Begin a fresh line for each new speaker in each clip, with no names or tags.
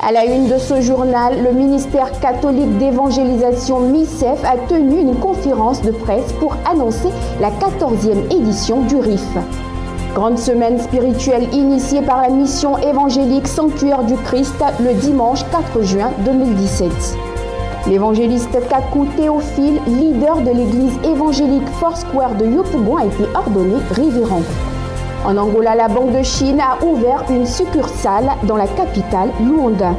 À la une de ce journal, le ministère catholique d'évangélisation MICEF a tenu une conférence de presse pour annoncer la 14e édition du RIF. Grande semaine spirituelle initiée par la mission évangélique Sanctuaire du Christ le dimanche 4 juin 2017. L'évangéliste Kakou Théophile, leader de l'église évangélique Foursquare de Yopougon, a été ordonné révérend. En Angola, la Banque de Chine a ouvert une succursale dans la capitale, Luanda.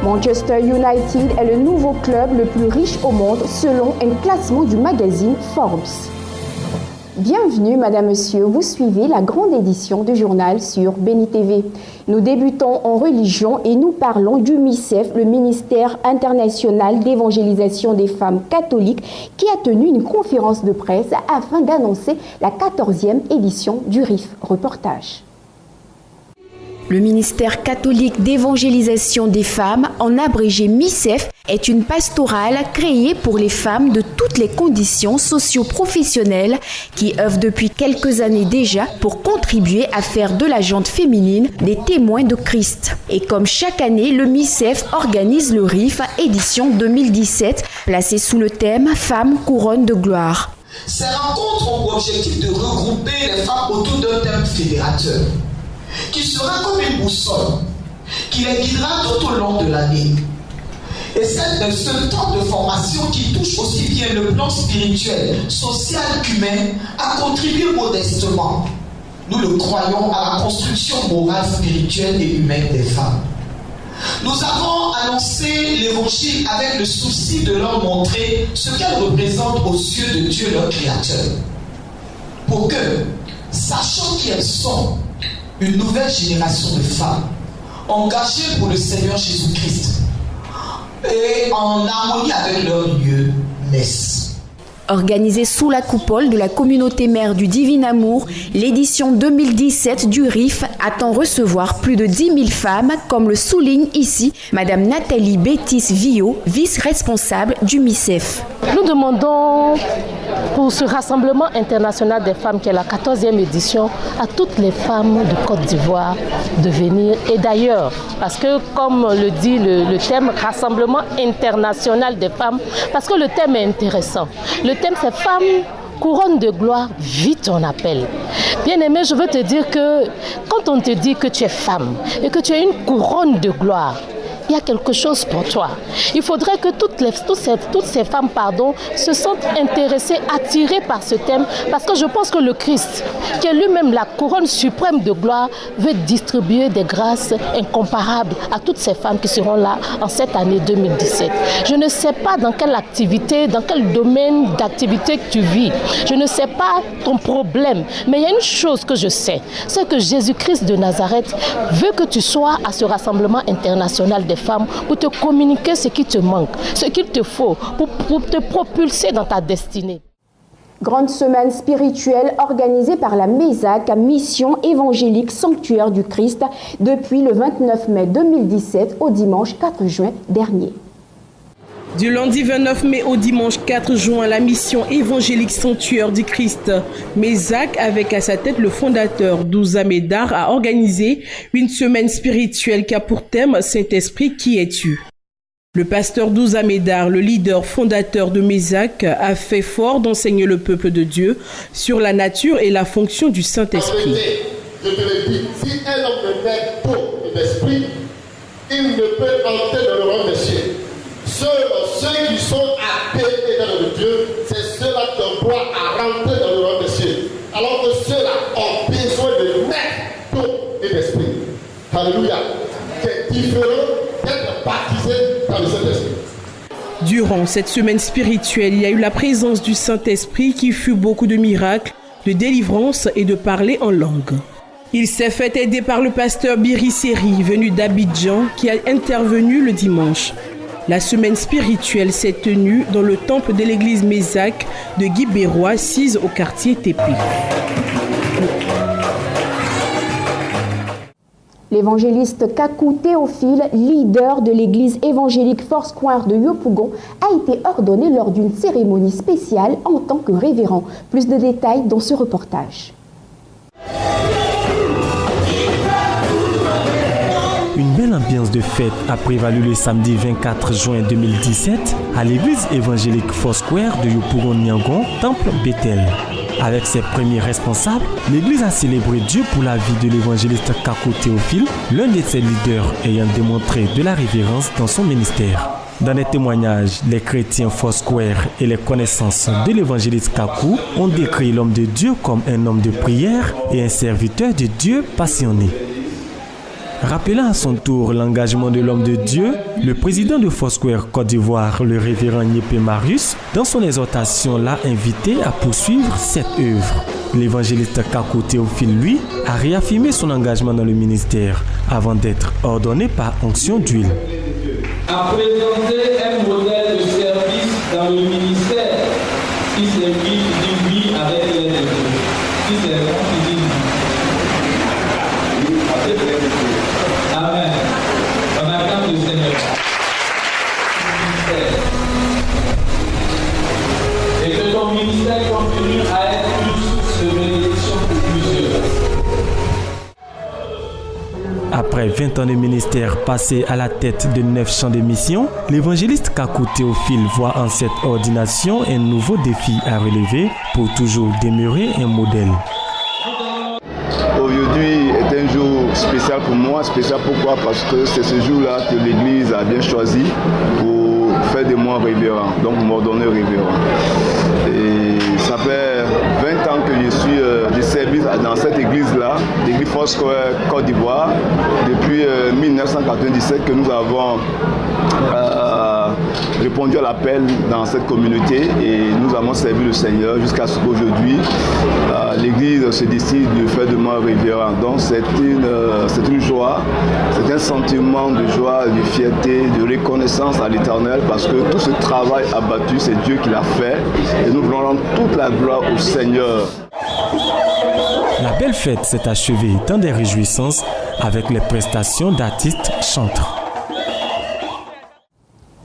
Manchester United est le nouveau club le plus riche au monde selon un classement du magazine Forbes. Bienvenue, Madame, Monsieur, vous suivez la grande édition du journal sur Béni TV. Nous débutons en religion et nous parlons du MICEF, le ministère international d'évangélisation des femmes catholiques, qui a tenu une conférence de presse afin d'annoncer la 14e édition du RIF. Reportage. Le ministère catholique d'évangélisation des femmes, en abrégé MICEF, est une pastorale créée pour les femmes de toutes les conditions socio-professionnelles qui œuvrent depuis quelques années déjà pour contribuer à faire de la gente féminine des témoins de Christ. Et comme chaque année, le MICEF organise le RIF édition 2017, placé sous le thème « Femmes couronne de gloire ».
Ces rencontres ont pour objectif de regrouper les femmes autour d'un thème fédérateur, qui sera comme une boussole, qui les guidera tout au long de l'année. Et c'est ce temps de formation qui touche aussi bien le plan spirituel, social qu'humain, à contribuer modestement, nous le croyons, à la construction morale, spirituelle et humaine des femmes. Nous avons annoncé l'évangile avec le souci de leur montrer ce qu'elles représentent aux yeux de Dieu leur Créateur. Pour que, sachant qui elles sont, une nouvelle génération de femmes engagées pour le Seigneur Jésus-Christ et en harmonie avec leur lieu naissent.
Organisée sous la coupole de la communauté mère du Divin Amour, l'édition 2017 du RIF attend recevoir plus de 10 000 femmes, comme le souligne ici Madame Nathalie Bétis-Villot, vice-responsable du MICEF.
Nous demandons pour ce rassemblement international des femmes qui est la 14e édition à toutes les femmes de Côte d'Ivoire de venir et d'ailleurs, parce que comme le dit le thème rassemblement international des femmes, parce que le thème est intéressant. Le thème c'est femmes couronne de gloire, vite ton appel. Bien-aimé, je veux te dire que quand on te dit que tu es femme et que tu as une couronne de gloire, il y a quelque chose pour toi. Il faudrait que toutes ces femmes se sentent intéressées, attirées par ce thème, parce que je pense que le Christ, qui est lui-même la couronne suprême de gloire, veut distribuer des grâces incomparables à toutes ces femmes qui seront là en cette année 2017. Je ne sais pas dans quelle activité, dans quel domaine d'activité que tu vis. Je ne sais pas ton problème, mais il y a une chose que je sais, c'est que Jésus-Christ de Nazareth veut que tu sois à ce rassemblement international des femmes pour te communiquer ce qui te manque, ce qu'il te faut pour te propulser dans ta destinée.
Grande semaine spirituelle organisée par la MESAC, mission évangélique Sanctuaire du Christ, depuis le 29 mai 2017 au dimanche 4 juin dernier.
Du lundi 29 mai au dimanche 4 juin, la mission évangélique Sanctuaire du Christ, MESAC, avec à sa tête le fondateur Douza Médard, a organisé une semaine spirituelle qui a pour thème « Saint-Esprit, qui es-tu » ? Le pasteur Douza Médard, le leader fondateur de MESAC, a fait fort d'enseigner le peuple de Dieu sur la nature et la fonction du Saint-Esprit.
Je te le dis, si un homme ne naît d'eau et d'esprit, il ne peut entrer dans le royaume des cieux. Ceux qui sont athées et dans le Dieu, c'est ceux-là qui ont droit à rentrer dans le royaume des cieux. Alors que ceux-là ont besoin de naître d'eau et d'esprit. Alléluia. C'est différent d'être baptisé dans le Saint-Esprit.
Durant cette semaine spirituelle, il y a eu la présence du Saint-Esprit qui fut beaucoup de miracles, de délivrance et de parler en langue. Il s'est fait aider par le pasteur Biri Seri, venu d'Abidjan, qui a intervenu le dimanche. La semaine spirituelle s'est tenue dans le temple de l'église MESAC de Guibérois, assise au quartier Tépi.
L'évangéliste Kakou Théophile, leader de l'église évangélique Foursquare de Yopougon, a été ordonné lors d'une cérémonie spéciale en tant que révérend. Plus de détails dans ce reportage.
Une belle ambiance ambiance de fête a prévalu le samedi 24 juin 2017 à l'église évangélique Foursquare de Yopougon-Niangon, temple Bethel. Avec ses premiers responsables, l'église a célébré Dieu pour la vie de l'évangéliste Kakou Théophile, l'un de ses leaders ayant démontré de la révérence dans son ministère. Dans les témoignages, les chrétiens Foursquare et les connaissances de l'évangéliste Kakou ont décrit l'homme de Dieu comme un homme de prière et un serviteur de Dieu passionné. Rappelant à son tour l'engagement de l'homme de Dieu, le président de Foursquare Côte d'Ivoire, le révérend Nyépé Marius, dans son exhortation l'a invité à poursuivre cette œuvre. L'évangéliste Kakou Théophile, lui, a réaffirmé son engagement dans le ministère avant d'être ordonné par onction d'huile.
A présenté un modèle de service dans le ministère qui s'est dit oui avec les autres. Qui c'est bon qui dit oui avec les autres. Amen. On acclame le Seigneur. Et que ton ministère continue à être une source de bénédiction pour plusieurs.
Après 20 ans de ministère passé à la tête de 9 champs de mission, l'évangéliste Kakou Théophile voit en cette ordination un nouveau défi à relever pour toujours demeurer un modèle.
Aujourd'hui est un jour spécial pour moi. Spécial pourquoi? Parce que c'est ce jour-là que l'Église a bien choisi pour faire de moi révérend, donc m'ordonner révérend. Et ça fait 20 ans que je suis de service dans cette église-là, l'église Foursquare Côte d'Ivoire, depuis 1997 que nous avons répondu à l'appel dans cette communauté et nous avons servi le Seigneur jusqu'à ce qu'aujourd'hui l'église se décide de faire de moi révérend. Donc c'est une joie, c'est un sentiment de joie, de fierté, de reconnaissance à l'Éternel parce que tout ce travail abattu, c'est Dieu qui l'a fait et nous voulons rendre toute la gloire au Seigneur.
La belle fête s'est achevée dans des réjouissances avec les prestations d'artistes chanteurs.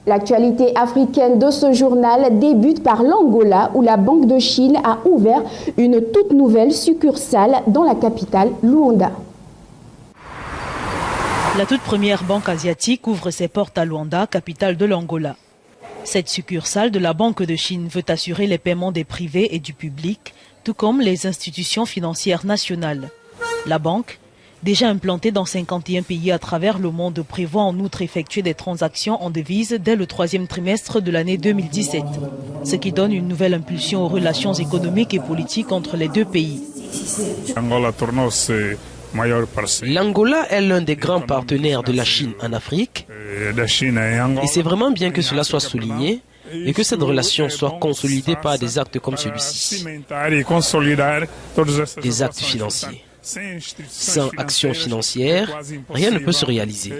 L'actualité africaine de ce journal débute par l'Angola où la Banque de Chine a ouvert une toute nouvelle succursale dans la capitale Luanda.
La toute première banque asiatique ouvre ses portes à Luanda, capitale de l'Angola. Cette succursale de la Banque de Chine veut assurer les paiements des privés et du public, tout comme les institutions financières nationales. La banque, déjà implantée dans 51 pays à travers le monde, prévoit en outre effectuer des transactions en devises dès le 3e trimestre de l'année 2017, ce qui donne une nouvelle impulsion aux relations économiques et politiques entre les deux pays.
L'Angola est l'un des grands partenaires de la Chine en Afrique et c'est vraiment bien que cela soit souligné et que cette relation soit consolidée par des actes comme celui-ci, des actes financiers. Sans action financière, rien ne peut se réaliser.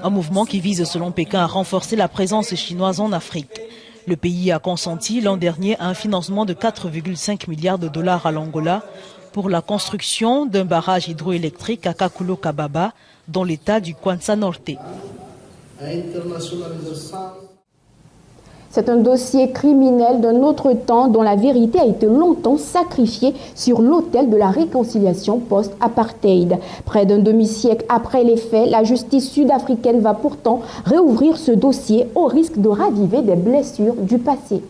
Un mouvement qui vise, selon Pékin, à renforcer la présence chinoise en Afrique. Le pays a consenti l'an dernier à un financement de 4,5 milliards de dollars à l'Angola pour la construction d'un barrage hydroélectrique à Kakulo-Kababa dans l'état du Kwanza Norte.
C'est un dossier criminel d'un autre temps dont la vérité a été longtemps sacrifiée sur l'autel de la réconciliation post-apartheid. Près d'un demi-siècle après les faits, la justice sud-africaine va pourtant réouvrir ce dossier au risque de raviver des blessures du passé.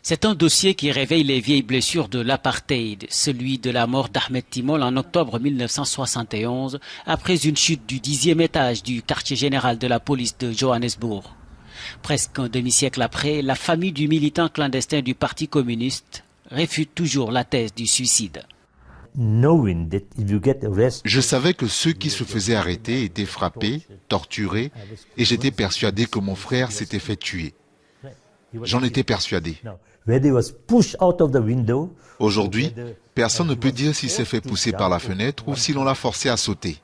C'est un dossier qui réveille les vieilles blessures de l'apartheid, celui de la mort d'Ahmed Timol en octobre 1971, après une chute du 10e étage du quartier général de la police de Johannesburg. Presque un demi-siècle après, la famille du militant clandestin du Parti communiste réfute toujours la thèse du suicide.
Je savais que ceux qui se faisaient arrêter étaient frappés, torturés, et j'étais persuadé que mon frère s'était fait tuer. J'en étais persuadé. Aujourd'hui, personne ne peut dire s'il s'est fait pousser par la fenêtre ou si l'on l'a forcé à sauter.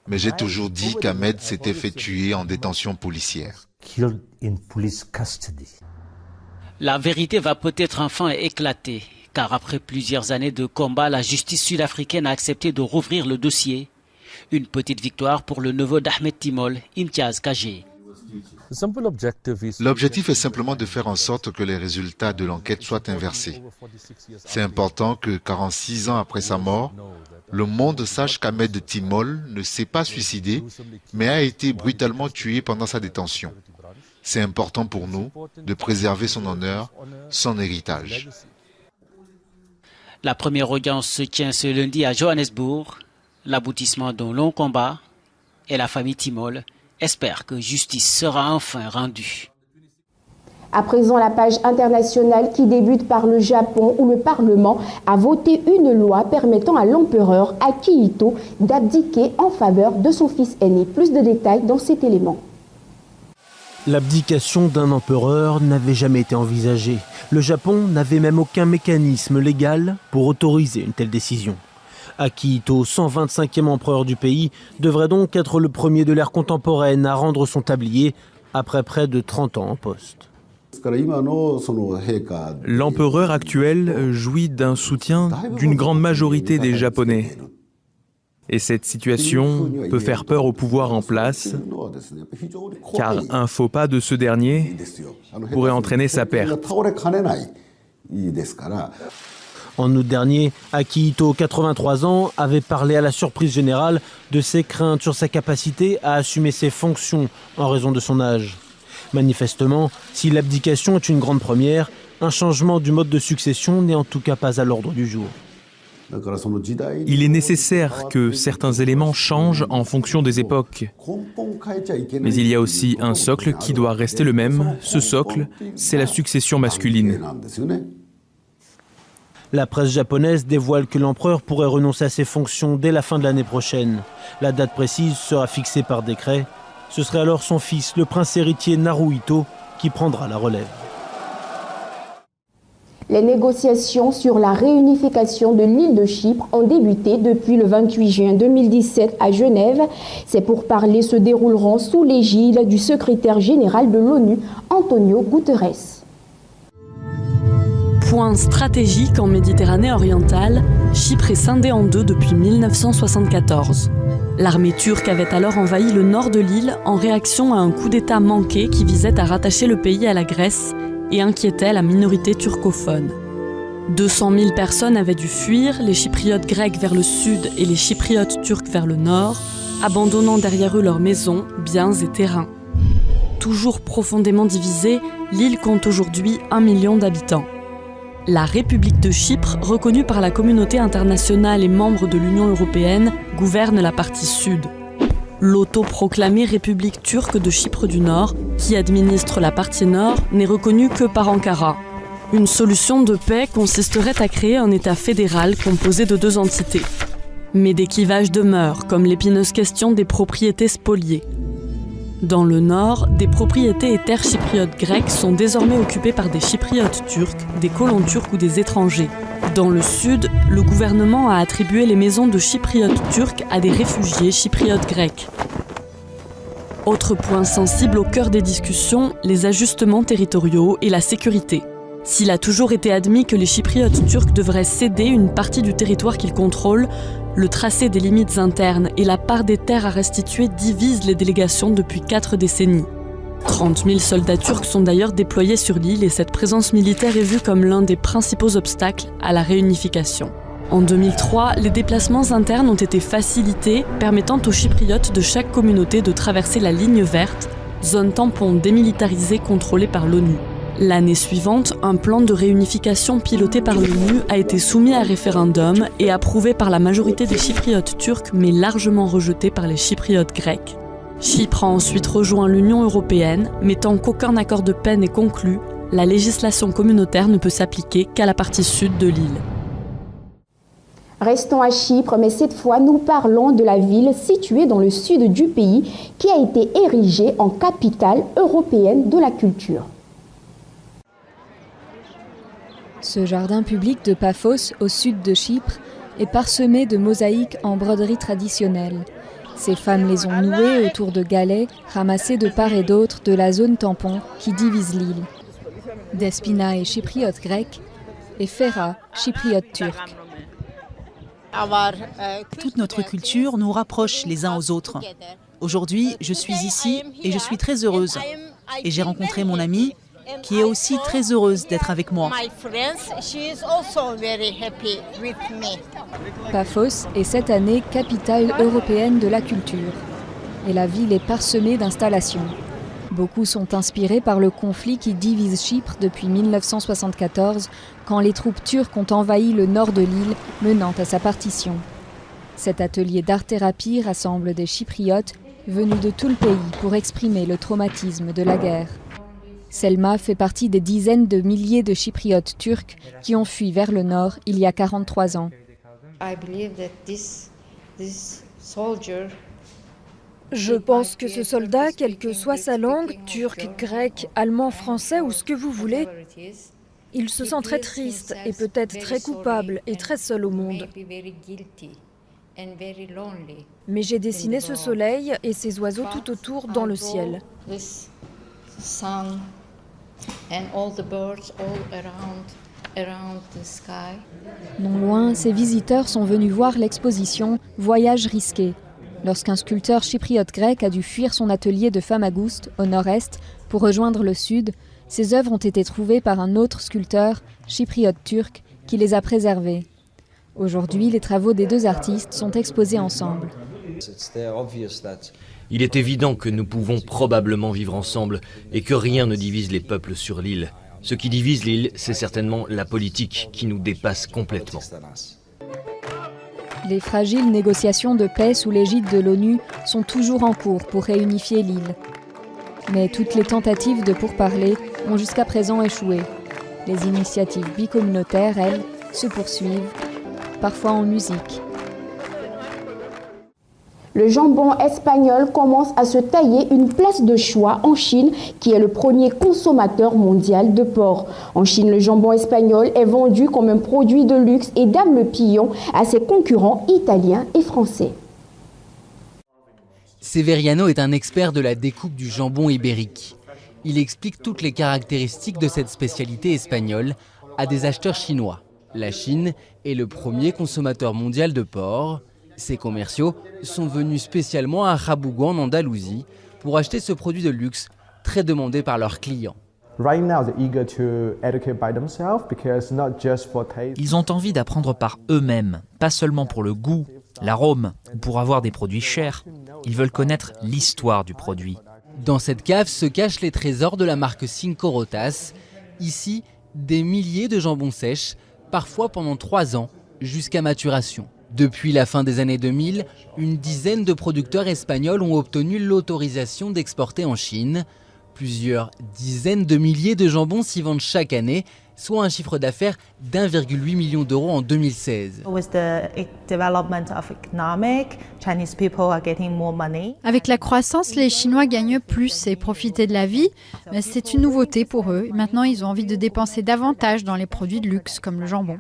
Mais j'ai toujours dit qu'Ahmed s'était fait tuer en détention policière.
La vérité va peut-être enfin éclater, car après plusieurs années de combat, la justice sud-africaine a accepté de rouvrir le dossier. Une petite victoire pour le neveu d'Ahmed Timol, Imtiaz Kagé.
L'objectif est simplement de faire en sorte que les résultats de l'enquête soient inversés. C'est important que 46 ans après sa mort, le monde sache qu'Ahmed Timol ne s'est pas suicidé, mais a été brutalement tué pendant sa détention. C'est important pour nous de préserver son honneur, son héritage.
La première audience se tient ce lundi à Johannesburg, l'aboutissement d'un long combat, et la famille Timol espère que justice sera enfin rendue.
À présent, la page internationale qui débute par le Japon où le Parlement a voté une loi permettant à l'empereur Akihito d'abdiquer en faveur de son fils aîné. Plus de détails dans cet élément.
L'abdication d'un empereur n'avait jamais été envisagée. Le Japon n'avait même aucun mécanisme légal pour autoriser une telle décision. Akihito, 125e empereur du pays, devrait donc être le premier de l'ère contemporaine à rendre son tablier après près de 30 ans en poste.
L'empereur actuel jouit d'un soutien d'une grande majorité des Japonais. Et cette situation peut faire peur au pouvoir en place, car un faux pas de ce dernier pourrait entraîner sa perte.
En août dernier, Akihito, 83 ans, avait parlé à la surprise générale de ses craintes sur sa capacité à assumer ses fonctions en raison de son âge. Manifestement, si l'abdication est une grande première, un changement du mode de succession n'est en tout cas pas à l'ordre du jour.
Il est nécessaire que certains éléments changent en fonction des époques. Mais il y a aussi un socle qui doit rester le même. Ce socle, c'est la succession masculine.
La presse japonaise dévoile que l'empereur pourrait renoncer à ses fonctions dès la fin de l'année prochaine. La date précise sera fixée par décret. Ce serait alors son fils, le prince héritier Naruhito, qui prendra la relève.
Les négociations sur la réunification de l'île de Chypre ont débuté depuis le 28 juin 2017 à Genève. Ces pourparlers se dérouleront sous l'égide du secrétaire général de l'ONU, Antonio Guterres.
Point stratégique en Méditerranée orientale, Chypre est scindée en deux depuis 1974. L'armée turque avait alors envahi le nord de l'île en réaction à un coup d'État manqué qui visait à rattacher le pays à la Grèce et inquiétait la minorité turcophone. 200 000 personnes avaient dû fuir, les Chypriotes grecs vers le sud et les Chypriotes turcs vers le nord, abandonnant derrière eux leurs maisons, biens et terrains. Toujours profondément divisée, l'île compte aujourd'hui 1 million d'habitants. La République de Chypre, reconnue par la communauté internationale et membre de l'Union européenne, gouverne la partie sud. L'autoproclamée République turque de Chypre du Nord, qui administre la partie nord, n'est reconnue que par Ankara. Une solution de paix consisterait à créer un État fédéral composé de 2 entités. Mais des clivages demeurent, comme l'épineuse question des propriétés spoliées. Dans le nord, des propriétés et terres chypriotes grecques sont désormais occupées par des chypriotes turcs, des colons turcs ou des étrangers. Dans le sud, le gouvernement a attribué les maisons de chypriotes turcs à des réfugiés chypriotes grecs. Autre point sensible au cœur des discussions, les ajustements territoriaux et la sécurité. S'il a toujours été admis que les chypriotes turcs devraient céder une partie du territoire qu'ils contrôlent, le tracé des limites internes et la part des terres à restituer divisent les délégations depuis 4 décennies. 30 000 soldats turcs sont d'ailleurs déployés sur l'île et cette présence militaire est vue comme l'un des principaux obstacles à la réunification. En 2003, les déplacements internes ont été facilités, permettant aux Chypriotes de chaque communauté de traverser la ligne verte, zone tampon démilitarisée contrôlée par l'ONU. L'année suivante, un plan de réunification piloté par l'ONU a été soumis à référendum et approuvé par la majorité des Chypriotes turcs, mais largement rejeté par les Chypriotes grecs. Chypre a ensuite rejoint l'Union européenne, mais tant qu'aucun accord de paix n'est conclu, la législation communautaire ne peut s'appliquer qu'à la partie sud de l'île.
Restons à Chypre, mais cette fois, nous parlons de la ville située dans le sud du pays qui a été érigée en capitale européenne de la culture.
Ce jardin public de Paphos, au sud de Chypre, est parsemé de mosaïques en broderie traditionnelle. Ces femmes les ont nouées autour de galets ramassés de part et d'autre de la zone tampon qui divise l'île. Despina est chypriote grec et Ferra, chypriote turc.
Toute notre culture nous rapproche les uns aux autres. Aujourd'hui, je suis ici et je suis très heureuse. Et j'ai rencontré mon amie qui est aussi très heureuse d'être avec moi.
Paphos est cette année capitale européenne de la culture. Et la ville est parsemée d'installations. Beaucoup sont inspirés par le conflit qui divise Chypre depuis 1974, quand les troupes turques ont envahi le nord de l'île, menant à sa partition. Cet atelier d'art-thérapie rassemble des Chypriotes venus de tout le pays pour exprimer le traumatisme de la guerre. Selma fait partie des dizaines de milliers de Chypriotes turcs qui ont fui vers le nord il y a 43 ans.
Je pense que ce soldat, quelle que soit sa langue, turc, grec, allemand, français ou ce que vous voulez, il se sent très triste et peut-être très coupable et très seul au monde. Mais j'ai dessiné ce soleil et ces oiseaux tout autour dans le ciel.
Non loin, ces visiteurs sont venus voir l'exposition « Voyage risqué ». Lorsqu'un sculpteur chypriote grec a dû fuir son atelier de Famagouste, au nord-est, pour rejoindre le sud, ses œuvres ont été trouvées par un autre sculpteur, chypriote turc, qui les a préservées. Aujourd'hui, les travaux des deux artistes sont exposés ensemble.
Il est évident que nous pouvons probablement vivre ensemble et que rien ne divise les peuples sur l'île. Ce qui divise l'île, c'est certainement la politique qui nous dépasse complètement.
Les fragiles négociations de paix sous l'égide de l'ONU sont toujours en cours pour réunifier l'île. Mais toutes les tentatives de pourparlers ont jusqu'à présent échoué. Les initiatives bicommunautaires, elles, se poursuivent, parfois en musique.
Le jambon espagnol commence à se tailler une place de choix en Chine, qui est le premier consommateur mondial de porc. En Chine, le jambon espagnol est vendu comme un produit de luxe et donne le pillon à ses concurrents italiens et français.
Severiano est un expert de la découpe du jambon ibérique. Il explique toutes les caractéristiques de cette spécialité espagnole à des acheteurs chinois. La Chine est le premier consommateur mondial de porc. Ces commerciaux sont venus spécialement à Rabugo en Andalousie pour acheter ce produit de luxe très demandé par leurs clients.
Ils ont envie d'apprendre par eux-mêmes, pas seulement pour le goût, l'arôme ou pour avoir des produits chers. Ils veulent connaître l'histoire du produit.
Dans cette cave se cachent les trésors de la marque Cinco Rotas. Ici, des milliers de jambons sèches, parfois pendant 3 ans, jusqu'à maturation. Depuis la fin des années 2000, une dizaine de producteurs espagnols ont obtenu l'autorisation d'exporter en Chine. Plusieurs dizaines de milliers de jambons s'y vendent chaque année, soit un chiffre d'affaires d'1,8 million d'euros en 2016.
Avec la croissance, les Chinois gagnent plus et profiter de la vie. Mais c'est une nouveauté pour eux. Maintenant, ils ont envie de dépenser davantage dans les produits de luxe comme le jambon.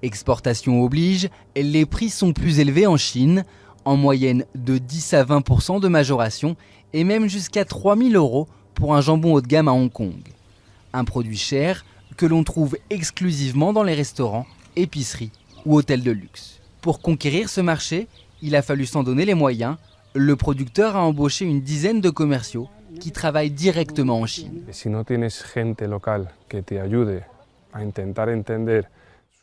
Exportation oblige, les prix sont plus élevés en Chine, en moyenne de 10 à 20% de majoration et même jusqu'à 3 000 € pour un jambon haut de gamme à Hong Kong. Un produit cher que l'on trouve exclusivement dans les restaurants, épiceries ou hôtels de luxe. Pour conquérir ce marché, il a fallu s'en donner les moyens. Le producteur a embauché une dizaine de commerciaux qui travaillent directement en Chine.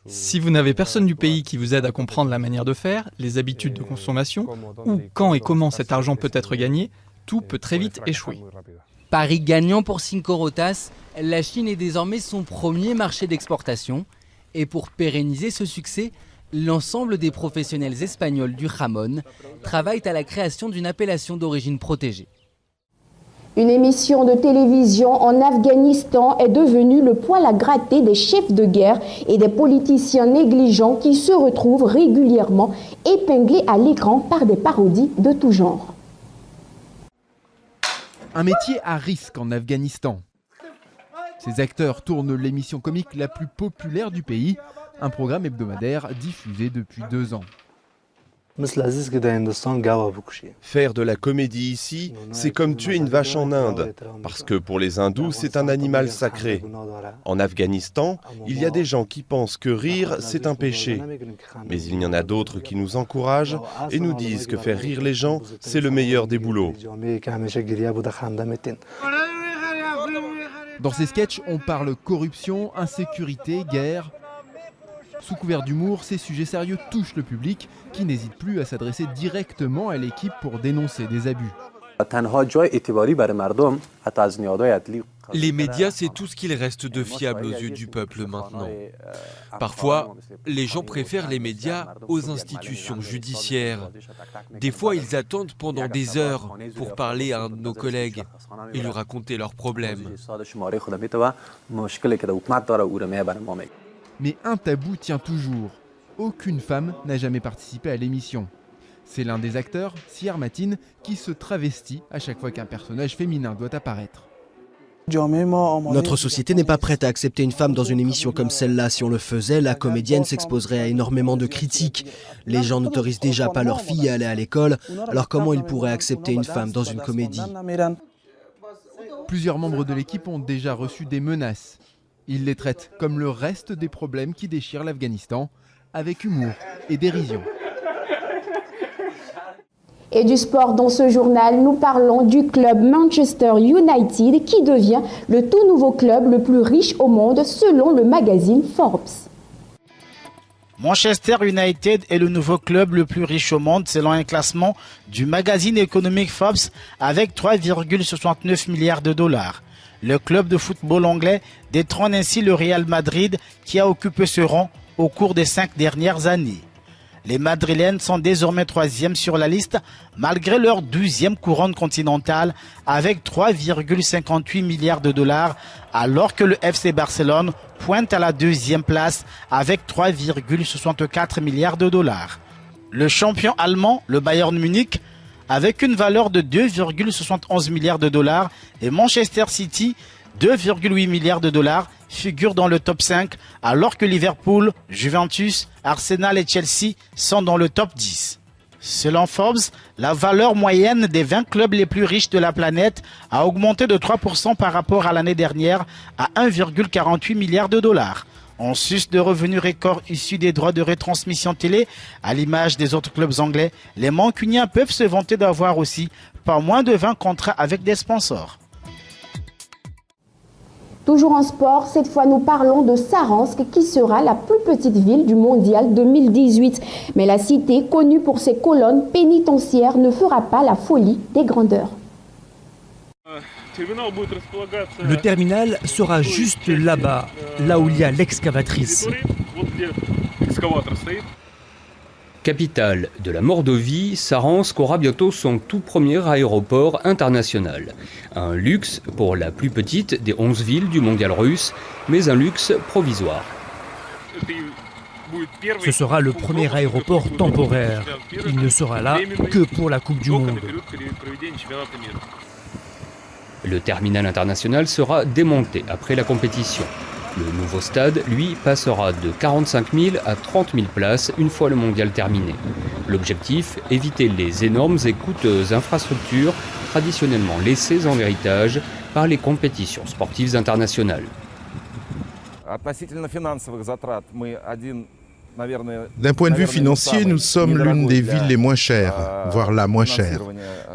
Si vous n'avez personne du pays qui vous aide à comprendre la manière de faire, les habitudes de consommation, ou quand et comment cet argent peut être gagné, tout peut très vite échouer.
Pari gagnant pour Cinco Rotas, la Chine est désormais son premier marché d'exportation. Et pour pérenniser ce succès, l'ensemble des professionnels espagnols du jamón travaillent à la création d'une appellation d'origine protégée.
Une émission de télévision en Afghanistan est devenue le poil à gratter des chefs de guerre et des politiciens négligents qui se retrouvent régulièrement épinglés à l'écran par des parodies de tout genre.
Un métier à risque en Afghanistan. Ces acteurs tournent l'émission comique la plus populaire du pays, un programme hebdomadaire diffusé depuis 2 ans.
Faire de la comédie ici, c'est comme tuer une vache en Inde, parce que pour les hindous, c'est un animal sacré. En Afghanistan, il y a des gens qui pensent que rire, c'est un péché. Mais il y en a d'autres qui nous encouragent et nous disent que faire rire les gens, c'est le meilleur des boulots.
Dans ces sketchs, on parle corruption, insécurité, guerre. Sous couvert d'humour, ces sujets sérieux touchent le public qui n'hésite plus à s'adresser directement à l'équipe pour dénoncer des abus.
Les médias, c'est tout ce qu'il reste de fiable aux yeux du peuple maintenant. Parfois, les gens préfèrent les médias aux institutions judiciaires. Des fois, ils attendent pendant des heures pour parler à un de nos collègues et lui raconter leurs problèmes.
Mais un tabou tient toujours. Aucune femme n'a jamais participé à l'émission. C'est l'un des acteurs, Siar Matin, qui se travestit à chaque fois qu'un personnage féminin doit apparaître.
Notre société n'est pas prête à accepter une femme dans une émission comme celle-là. Si on le faisait, la comédienne s'exposerait à énormément de critiques. Les gens n'autorisent déjà pas leurs filles à aller à l'école, alors comment ils pourraient accepter une femme dans une comédie?
Plusieurs membres de l'équipe ont déjà reçu des menaces. Ils les traitent comme le reste des problèmes qui déchirent l'Afghanistan, avec humour et dérision.
Et du sport dans ce journal, nous parlons du club Manchester United qui devient le tout nouveau club le plus riche au monde selon le magazine Forbes.
Manchester United est le nouveau club le plus riche au monde selon un classement du magazine économique Forbes avec 3,69 milliards de dollars. Le club de football anglais détrône ainsi le Real Madrid qui a occupé ce rang au cours des 5 dernières années. Les Madrilènes sont désormais 3e sur la liste malgré leur 12e couronne continentale avec 3,58 milliards de dollars alors que le FC Barcelone pointe à la 2e place avec 3,64 milliards de dollars. Le champion allemand, le Bayern Munich, avec une valeur de 2,71 milliards de dollars et Manchester City, 2,8 milliards de dollars, figurent dans le top 5 alors que Liverpool, Juventus, Arsenal et Chelsea sont dans le top 10. Selon Forbes, la valeur moyenne des 20 clubs les plus riches de la planète a augmenté de 3% par rapport à l'année dernière à 1,48 milliard de dollars. En sus de revenus records issus des droits de retransmission télé, à l'image des autres clubs anglais, les Mancuniens peuvent se vanter d'avoir aussi pas moins de 20 contrats avec des sponsors.
Toujours en sport, cette fois nous parlons de Saransk qui sera la plus petite ville du mondial 2018. Mais la cité, connue pour ses colonnes pénitentiaires, ne fera pas la folie des grandeurs.
Le terminal sera juste là-bas, là où il y a l'excavatrice.
Capitale de la Mordovie, Saransk aura bientôt son tout premier aéroport international. Un luxe pour la plus petite des 11 villes du mondial russe, mais un luxe provisoire.
Ce sera le premier aéroport temporaire. Il ne sera là que pour la Coupe du Monde.
Le terminal international sera démonté après la compétition. Le nouveau stade, lui, passera de 45 000 à 30 000 places une fois le mondial terminé. L'objectif, éviter les énormes et coûteuses infrastructures traditionnellement laissées en héritage par les compétitions sportives internationales.
D'un point de vue financier, nous sommes l'une des villes les moins chères, voire la moins chère.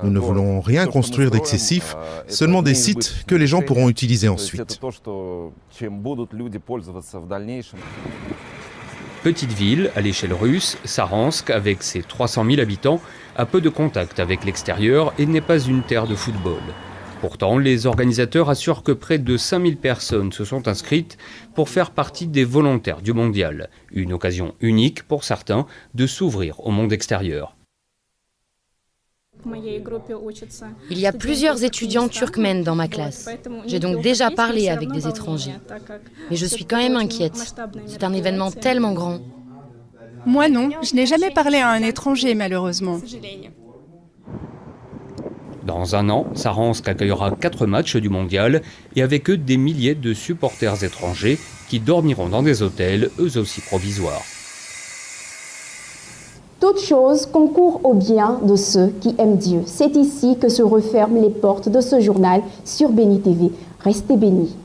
Nous ne voulons rien construire d'excessif, seulement des sites que les gens pourront utiliser ensuite.
Petite ville à l'échelle russe, Saransk, avec ses 300 000 habitants, a peu de contact avec l'extérieur et n'est pas une terre de football. Pourtant, les organisateurs assurent que près de 5000 personnes se sont inscrites pour faire partie des volontaires du mondial. Une occasion unique pour certains de s'ouvrir au monde extérieur.
Il y a plusieurs étudiants turkmènes dans ma classe. J'ai donc déjà parlé avec des étrangers. Mais je suis quand même inquiète. C'est un événement tellement grand.
Moi non, je n'ai jamais parlé à un étranger malheureusement.
Dans un an, Saransk accueillera 4 matchs du mondial et avec eux des milliers de supporters étrangers qui dormiront dans des hôtels, eux aussi provisoires.
Toute chose concourt au bien de ceux qui aiment Dieu. C'est ici que se referment les portes de ce journal sur Béni TV. Restez bénis.